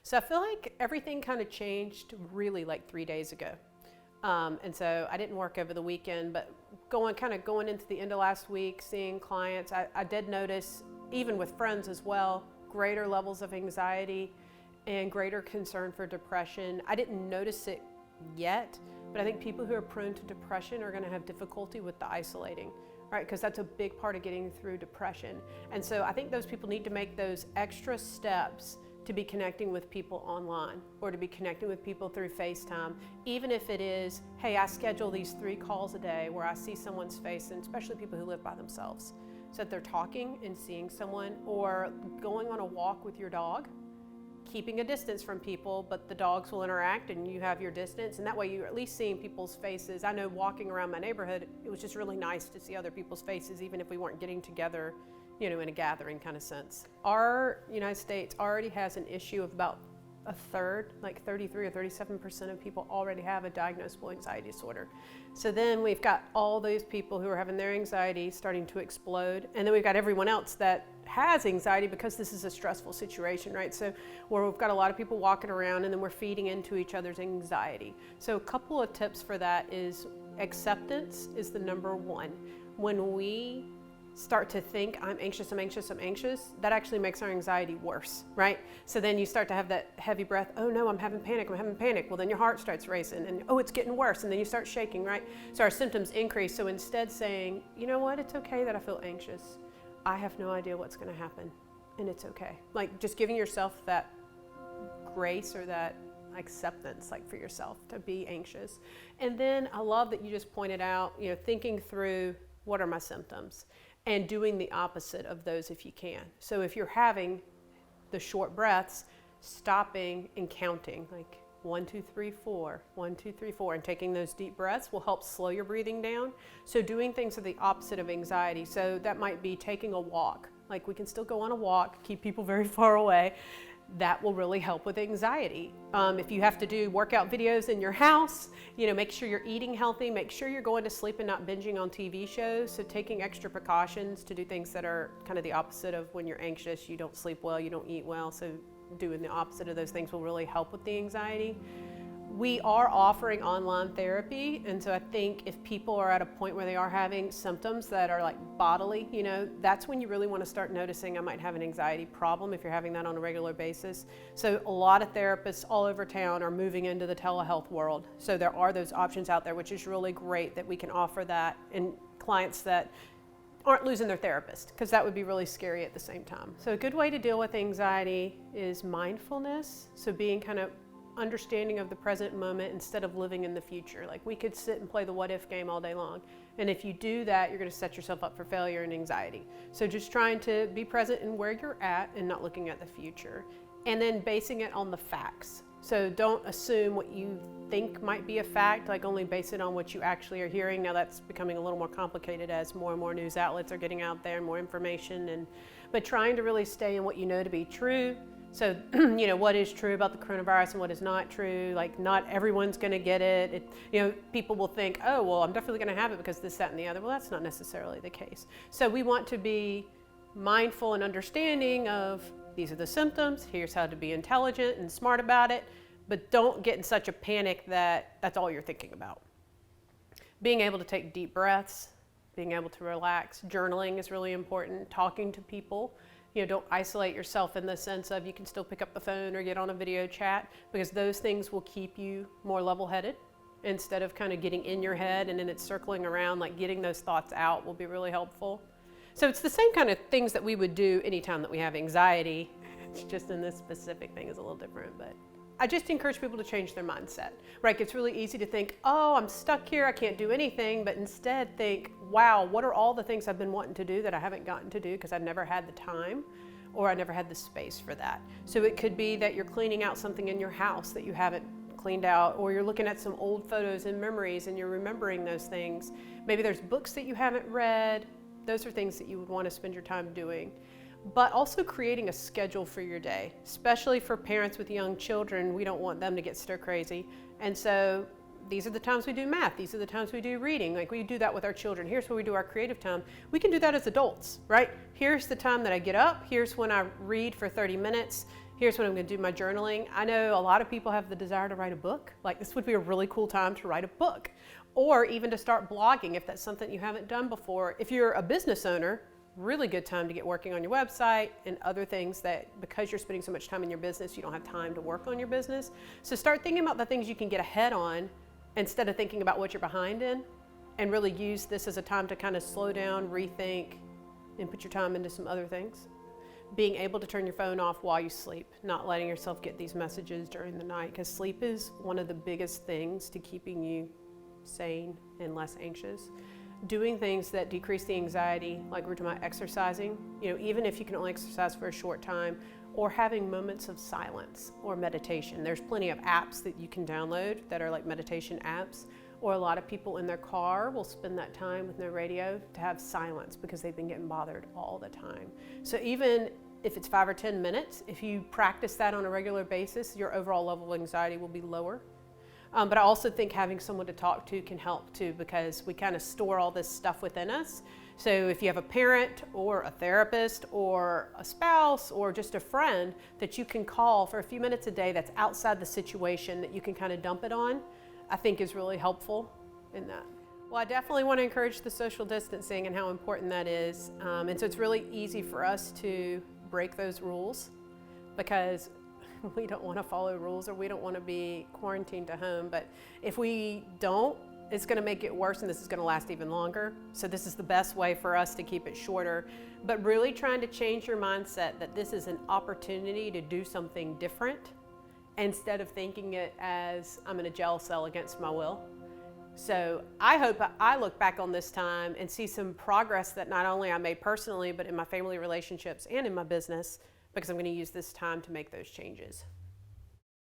So I feel like everything kind of changed really like 3 days ago. And so I didn't work over the weekend, but going into the end of last week, seeing clients, I did notice, even with friends as well, greater levels of anxiety and greater concern for depression. I didn't notice it yet, but I think people who are prone to depression are going to have difficulty with the isolating, right? Because that's a big part of getting through depression. And so I think those people need to make those extra steps to be connecting with people online or to be connecting with people through FaceTime, even if it is, hey, I schedule these 3 calls a day where I see someone's face, and especially people who live by themselves, so that they're talking and seeing someone, or going on a walk with your dog, keeping a distance from people, but the dogs will interact and you have your distance, and that way you're at least seeing people's faces. I know walking around my neighborhood, it was just really nice to see other people's faces, even if we weren't getting together, in a gathering kind of sense. Our United States already has an issue of about a third, like 33 or 37% of people already have a diagnosable anxiety disorder. So then we've got all those people who are having their anxiety starting to explode, and then we've got everyone else that has anxiety because this is a stressful situation, right? So where we've got a lot of people walking around, and then we're feeding into each other's anxiety. So a couple of tips for that is acceptance is the number one. When we start to think, I'm anxious, that actually makes our anxiety worse, right? So then you start to have that heavy breath, oh no, I'm having panic. Well, then your heart starts racing, and oh, it's getting worse, and then you start shaking, right? So our symptoms increase. So instead saying, you know what, it's okay that I feel anxious. I have no idea what's gonna happen, and it's okay. Like just giving yourself that grace or that acceptance, like for yourself to be anxious. And then I love that you just pointed out, thinking through what are my symptoms, and doing the opposite of those if you can. So if you're having the short breaths, stopping and counting, like 1, 2, 3, 4, 1, 2, 3, 4, and taking those deep breaths will help slow your breathing down. So doing things are the opposite of anxiety. So that might be taking a walk. Like we can still go on a walk, keep people very far away. That will really help with anxiety. If you have to do workout videos in your house, make sure you're eating healthy, make sure you're going to sleep and not binging on TV shows. So taking extra precautions to do things that are kind of the opposite of when you're anxious, you don't sleep well, you don't eat well. So doing the opposite of those things will really help with the anxiety. We are offering online therapy, and so I think if people are at a point where they are having symptoms that are like bodily, that's when you really want to start noticing I might have an anxiety problem if you're having that on a regular basis. So a lot of therapists all over town are moving into the telehealth world. So there are those options out there, which is really great that we can offer that in clients that aren't losing their therapist, because that would be really scary at the same time. So a good way to deal with anxiety is mindfulness. So being kind of understanding of the present moment instead of living in the future. Like we could sit and play the what if game all day long. And if you do that, you're going to set yourself up for failure and anxiety. So just trying to be present in where you're at and not looking at the future. And then basing it on the facts. So don't assume what you think might be a fact, like only base it on what you actually are hearing. Now that's becoming a little more complicated as more and more news outlets are getting out there and more information, but trying to really stay in what you know to be true. So, what is true about the coronavirus and what is not true. Like not everyone's going to get it. People will think, oh, well, I'm definitely going to have it because this, that, and the other. Well, that's not necessarily the case. So we want to be mindful and understanding of these are the symptoms. Here's how to be intelligent and smart about it. But don't get in such a panic that that's all you're thinking about. Being able to take deep breaths, being able to relax. Journaling is really important. Talking to people. Don't isolate yourself in the sense of you can still pick up the phone or get on a video chat, because those things will keep you more level-headed instead of kind of getting in your head and then it's circling around. Like getting those thoughts out will be really helpful. So it's the same kind of things that we would do anytime that we have anxiety. It's just in this specific thing is a little different, but I just encourage people to change their mindset, right? It's really easy to think, oh, I'm stuck here, I can't do anything, but instead think, wow, what are all the things I've been wanting to do that I haven't gotten to do because I've never had the time or I never had the space for that. So it could be that you're cleaning out something in your house that you haven't cleaned out, or you're looking at some old photos and memories and you're remembering those things. Maybe there's books that you haven't read. Those are things that you would want to spend your time doing. But also creating a schedule for your day, especially for parents with young children. We don't want them to get stir crazy. And so these are the times we do math. These are the times we do reading. Like we do that with our children. Here's where we do our creative time. We can do that as adults, right? Here's the time that I get up. Here's when I read for 30 minutes. Here's when I'm going to do my journaling. I know a lot of people have the desire to write a book. Like, this would be a really cool time to write a book, or even to start blogging if that's something you haven't done before. If you're a business owner, really good time to get working on your website and other things that, because you're spending so much time in your business, you don't have time to work on your business. So start thinking about the things you can get ahead on instead of thinking about what you're behind in, and really use this as a time to kind of slow down, rethink, and put your time into some other things. Being able to turn your phone off while you sleep, not letting yourself get these messages during the night, because sleep is one of the biggest things to keeping you sane and less anxious. Doing things that decrease the anxiety, like we're talking about exercising, even if you can only exercise for a short time, or having moments of silence or meditation. There's plenty of apps that you can download that are like meditation apps, or a lot of people in their car will spend that time with no radio to have silence because they've been getting bothered all the time. So even if it's 5 or 10 minutes, if you practice that on a regular basis, your overall level of anxiety will be lower. But I also think having someone to talk to can help too, because we kind of store all this stuff within us. So if you have a parent or a therapist or a spouse or just a friend that you can call for a few minutes a day that's outside the situation that you can kind of dump it on, I think is really helpful in that. Well, I definitely want to encourage the social distancing and how important that is. And so it's really easy for us to break those rules because we don't want to follow rules, or we don't want to be quarantined to home. But if we don't, it's going to make it worse, and this is going to last even longer. So this is the best way for us to keep it shorter, but really trying to change your mindset that this is an opportunity to do something different instead of thinking it as I'm in a jail cell against my will. So I hope I look back on this time and see some progress that not only I made personally, but in my family relationships and in my business, because I'm going to use this time to make those changes.